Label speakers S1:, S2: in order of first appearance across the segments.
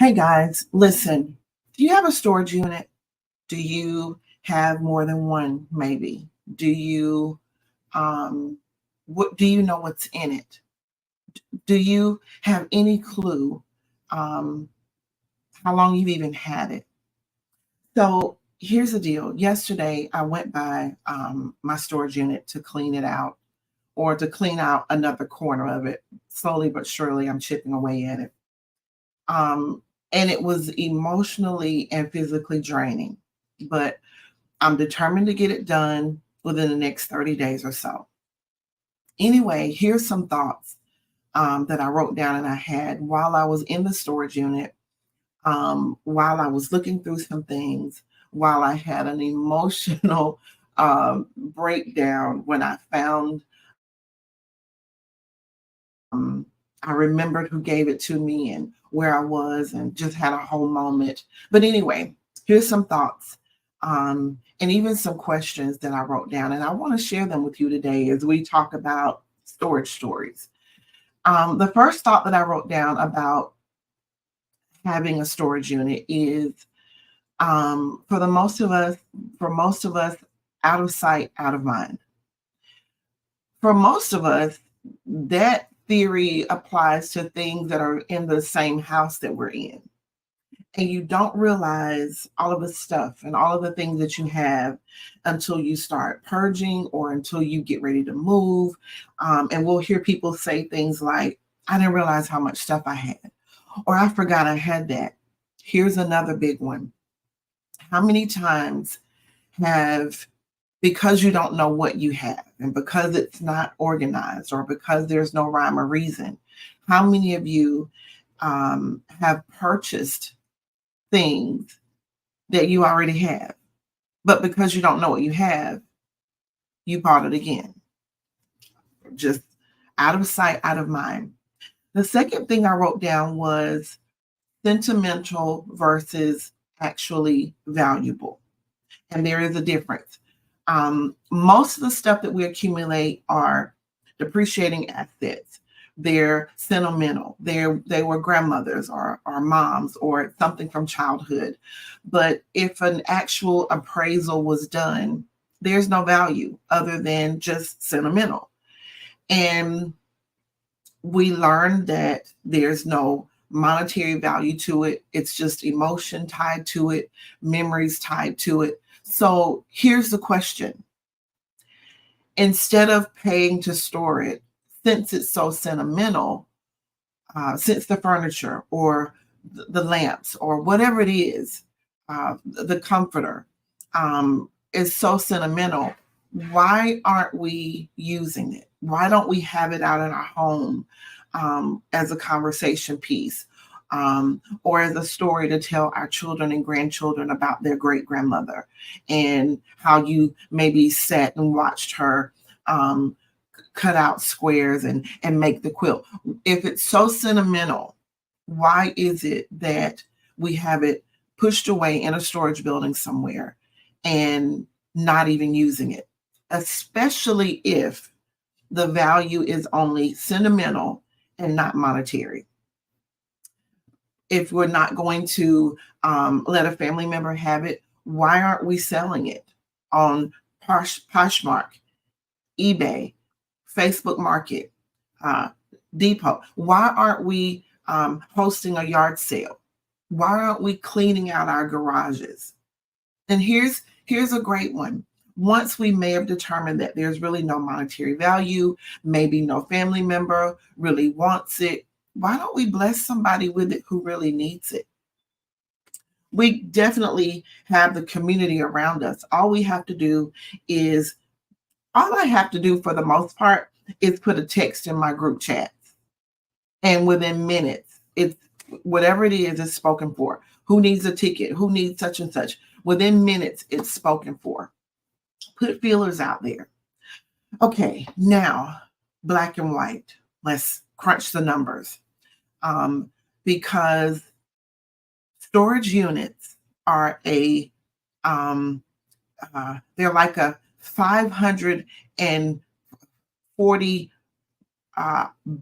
S1: Hey guys, listen, do you have a storage unit? Do you have more than one, maybe? Do you um what do you know what's in it? Do you have any clue um how long you've even had it? So here's the deal. Yesterday I went by my storage unit to clean it out or to clean out another corner of it. Slowly but surely I'm chipping away at it. Um and it was emotionally and physically draining. But I'm determined to get it done within the next 30 days or so. Anyway, here's some thoughts that I wrote down and I had while I was in the storage unit, while I was looking through some things, while I had an emotional breakdown when I found, um, I remembered who gave it to me and where I was and just had a whole moment. But anyway, here's some thoughts and even some questions that I wrote down. And I want to share them with you today as we talk about storage stories. The first thought that I wrote down about having a storage unit is for most of us, out of sight, out of mind. For most of us, that theory applies to things that are in the same house that we're in. And you don't realize all of the stuff and all of the things that you have until you start purging or until you get ready to move. And we'll hear people say things like, I didn't realize how much stuff I had, or I forgot I had that. Here's another big one. How many times have, because you don't know what you have and because it's not organized or because there's no rhyme or reason, how many of you have purchased things that you already have, but because you don't know what you have, you bought it again? Just out of sight, out of mind. The second thing I wrote down was sentimental versus actually valuable. And there is a difference. Most of the stuff that we accumulate are depreciating assets. They're sentimental. They were grandmothers or moms or something from childhood. But if an actual appraisal was done, there's no value other than just sentimental. And we learned that there's no monetary value to it. It's just emotion tied to it, memories tied to it. So here's the question. Instead of paying to store it, since it's so sentimental, since the furniture or the lamps or whatever it is, the comforter is so sentimental, why aren't we using it? Why don't we have it out in our home as a conversation piece or as a story to tell our children and grandchildren about their great grandmother and how you maybe sat and watched her cut out squares and make the quilt? If it's so sentimental, why is it that we have it pushed away in a storage building somewhere and not even using it? Especially if the value is only sentimental and not monetary. If we're not going to let a family member have it, why aren't we selling it on Poshmark, eBay, Facebook Market, Depot? Why aren't we hosting a yard sale? Why aren't we cleaning out our garages? And here's a great one. Once we may have determined that there's really no monetary value, maybe no family member really wants it, why don't we bless somebody with it who really needs it? We definitely have the community around us. All I have to do for the most part is put a text in my group chat. And within minutes, it's whatever it is, it's spoken for. Who needs a ticket? Who needs such and such? Within minutes, it's spoken for. Put feelers out there. Okay, now black and white. Let's crunch the numbers. Because storage units are they're like a 540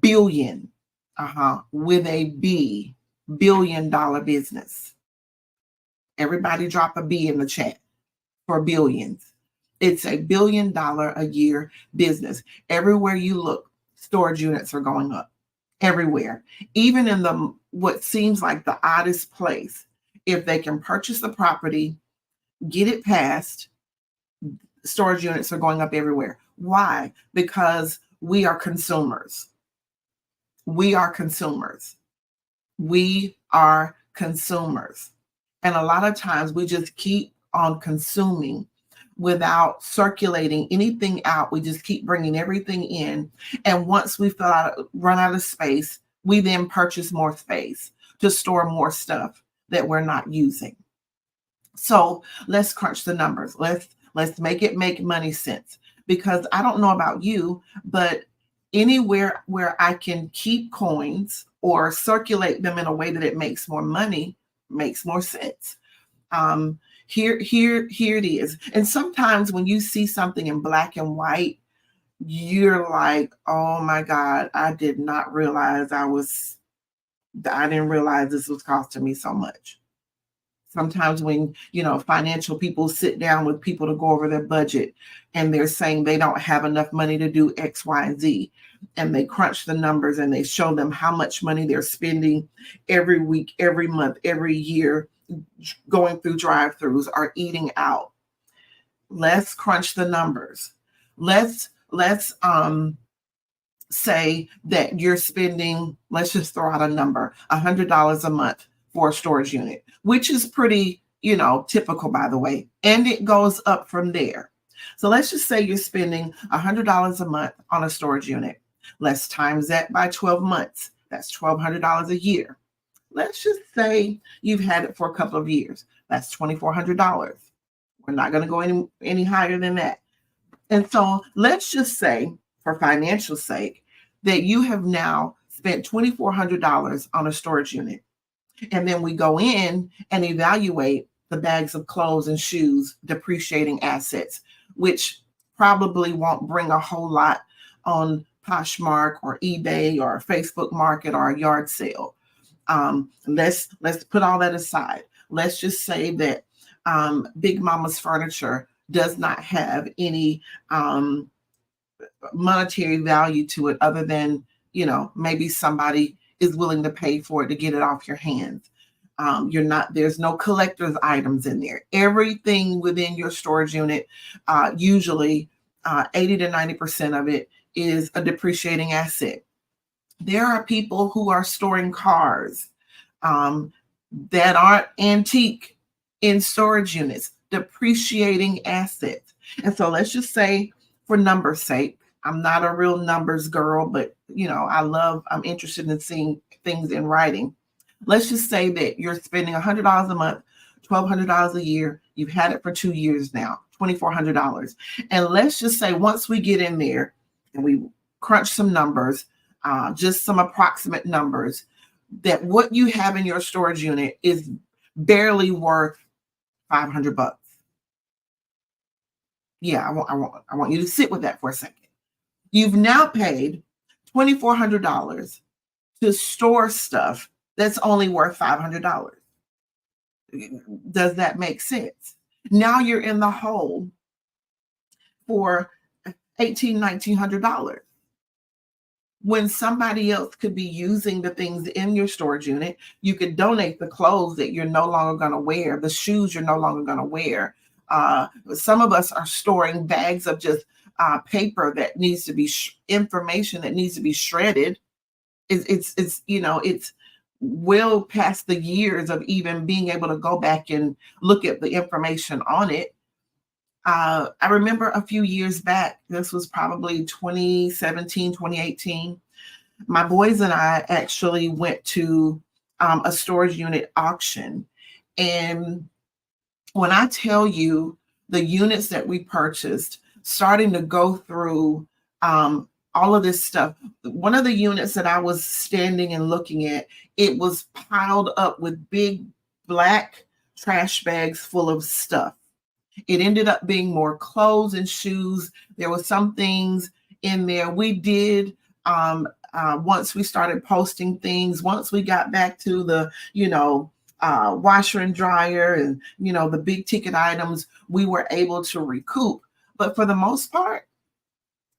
S1: billion with a billion business. Everybody drop a B in the chat for billions. It's a $1 billion a year business. Everywhere you look, storage units are going up. Everywhere. Even in the what seems like the oddest place. If they can purchase the property, get it passed, storage units are going up everywhere. Why? Because we are consumers. We are consumers. We are consumers. And a lot of times we just keep on consuming without circulating anything out. We just keep bringing everything in. And once we run out of space, we then purchase more space to store more stuff that we're not using. So let's crunch the numbers. Let's make it make money sense. Because I don't know about you, but anywhere where I can keep coins or circulate them in a way that it makes more money makes more sense. Here it is. And sometimes when you see something in black and white, you're like, oh my God, I didn't realize this was costing me so much. Sometimes when, financial people sit down with people to go over their budget and they're saying they don't have enough money to do X, Y, and Z, and they crunch the numbers and they show them how much money they're spending every week, every month, every year, going through drive-thrus or eating out. Let's crunch the numbers. Let's say that you're spending, let's just throw out a number, $100 a month for a storage unit, which is pretty, typical, by the way, and it goes up from there. So let's just say you're spending $100 a month on a storage unit. Let's times that by 12 months. That's $1,200 a year. Let's just say you've had it for a couple of years. That's $2,400. We're not going to go any higher than that. And so let's just say, for financial sake, that you have now spent $2,400 on a storage unit. And then we go in and evaluate the bags of clothes and shoes, depreciating assets, which probably won't bring a whole lot on Poshmark or eBay or Facebook Market or a yard sale. Let's put all that aside. Let's just say that Big Mama's Furniture does not have any monetary value to it other than, maybe somebody is willing to pay for it to get it off your hands. There's no collector's items in there. Everything within your storage unit, usually 80 to 90% of it is a depreciating asset. There are people who are storing cars that aren't antique in storage units, depreciating assets. And so let's just say, for numbers' sake, I'm not a real numbers girl, but I'm interested in seeing things in writing. Let's just say that you're spending $100 a month, $1,200 a year. You've had it for 2 years now, $2,400. And let's just say once we get in there and we crunch some numbers, just some approximate numbers, that what you have in your storage unit is barely worth $500. Yeah, I want you to sit with that for a second. You've now paid $2,400 to store stuff that's only worth $500. Does that make sense? Now you're in the hole for $1,800, $1,900. When somebody else could be using the things in your storage unit, you could donate the clothes that you're no longer going to wear, the shoes you're no longer going to wear. Some of us are storing bags of just paper that needs to be information that needs to be shredded. It's well past the years of even being able to go back and look at the information on it. I remember a few years back, this was probably 2017, 2018. My boys and I actually went to a storage unit auction. And when I tell you the units that we purchased, starting to go through all of this stuff, one of the units that I was standing and looking at, it was piled up with big black trash bags full of stuff. It ended up being more clothes and shoes. There were some things in there. We did once we started posting things, once we got back to the, washer and dryer and, the big ticket items, we were able to recoup. But for the most part,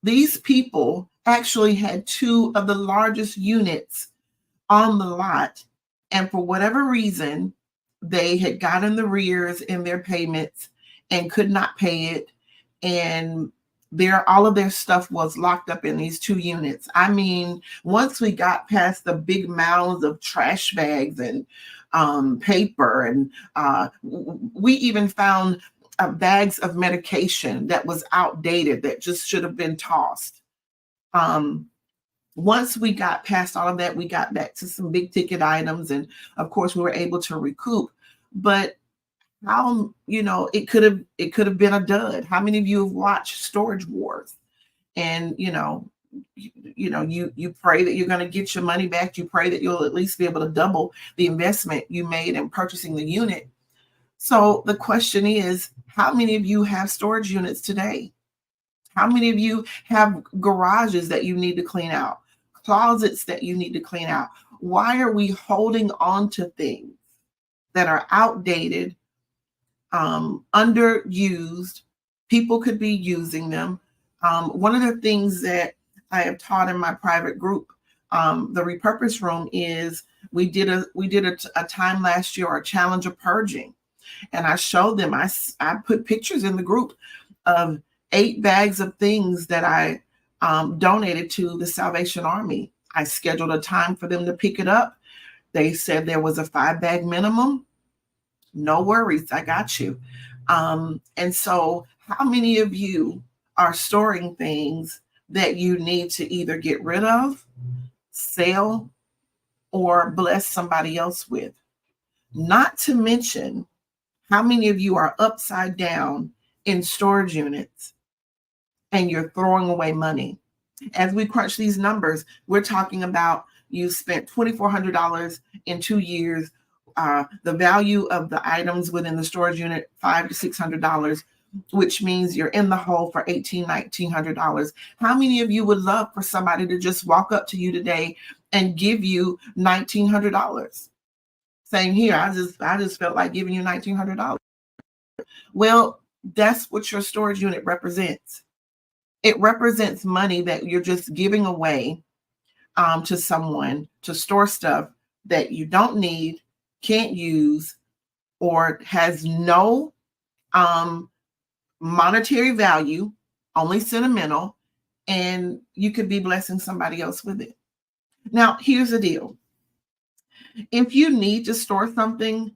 S1: these people actually had two of the largest units on the lot. And for whatever reason, they had gotten the arrears in their payments and could not pay it. And all of their stuff was locked up in these two units. I mean, once we got past the big mounds of trash bags and paper, and we even found bags of medication that was outdated that just should have been tossed. Once we got past all of that, we got back to some big ticket items, and of course we were able to recoup. But how, it could have been a dud. How many of you have watched Storage Wars? And you pray that you're going to get your money back. You pray that you'll at least be able to double the investment you made in purchasing the unit. So the question is, how many of you have storage units today? How many of you have garages that you need to clean out, closets that you need to clean out? Why are we holding on to things that are outdated, underused? People could be using them. One of the things that I have taught in my private group, the Repurpose Room, is we did a time last year, a challenge of purging. And I showed them, I put pictures in the group of 8 bags of things that I donated to the Salvation Army. I scheduled a time for them to pick it up. They said there was a 5-bag minimum. No worries, I got you. And so how many of you are storing things that you need to either get rid of, sell, or bless somebody else with? Not to mention, how many of you are upside down in storage units and you're throwing away money? As we crunch these numbers, we're talking about you spent $2,400 in 2 years. The value of the items within the storage unit, $500 to $600, which means you're in the hole for $1,800, $1,900. How many of you would love for somebody to just walk up to you today and give you $1,900? Saying, here, I just felt like giving you $1,900. Well, that's what your storage unit represents. It represents money that you're just giving away to someone to store stuff that you don't need, can't use, or has no monetary value, only sentimental, and you could be blessing somebody else with it. Now, here's the deal. If you need to store something,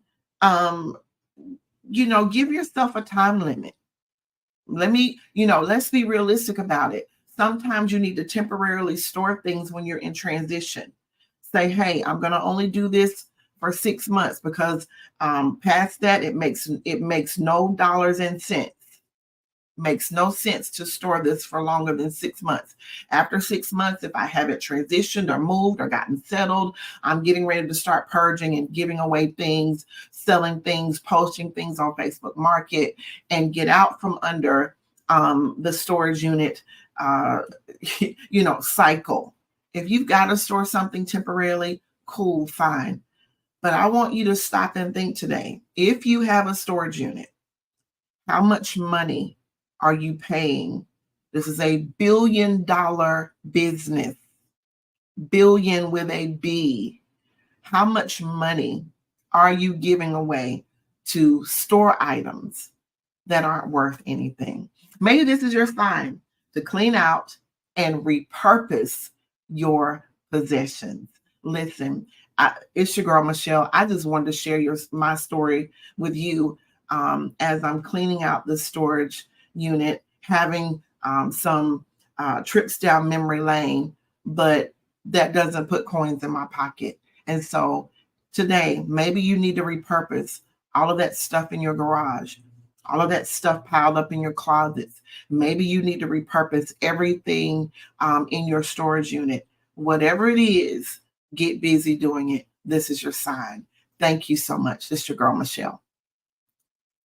S1: give yourself a time limit. Let's be realistic about it. Sometimes you need to temporarily store things when you're in transition. Say, hey, I'm going to only do this for 6 months because past that, it makes no dollars and cents. Makes no sense to store this for longer than 6 months. After 6 months, if I haven't transitioned or moved or gotten settled, I'm getting ready to start purging and giving away things, selling things, posting things on Facebook Market, and get out from under the storage unit, cycle. If you've got to store something temporarily, cool, fine. But I want you to stop and think today. If you have a storage unit, how much money are you paying? This is a $1 billion business, billion with a B. How much money are you giving away to store items that aren't worth anything? Maybe this is your sign to clean out and repurpose your possessions. Listen, it's your girl, Michelle. I just wanted to share my story with you as I'm cleaning out the storage unit, having some trips down memory lane, but that doesn't put coins in my pocket. And so today, maybe you need to repurpose all of that stuff in your garage, all of that stuff piled up in your closets. Maybe you need to repurpose everything in your storage unit. Whatever it is, get busy doing it. This is your sign. Thank you so much. This is your girl, Michelle.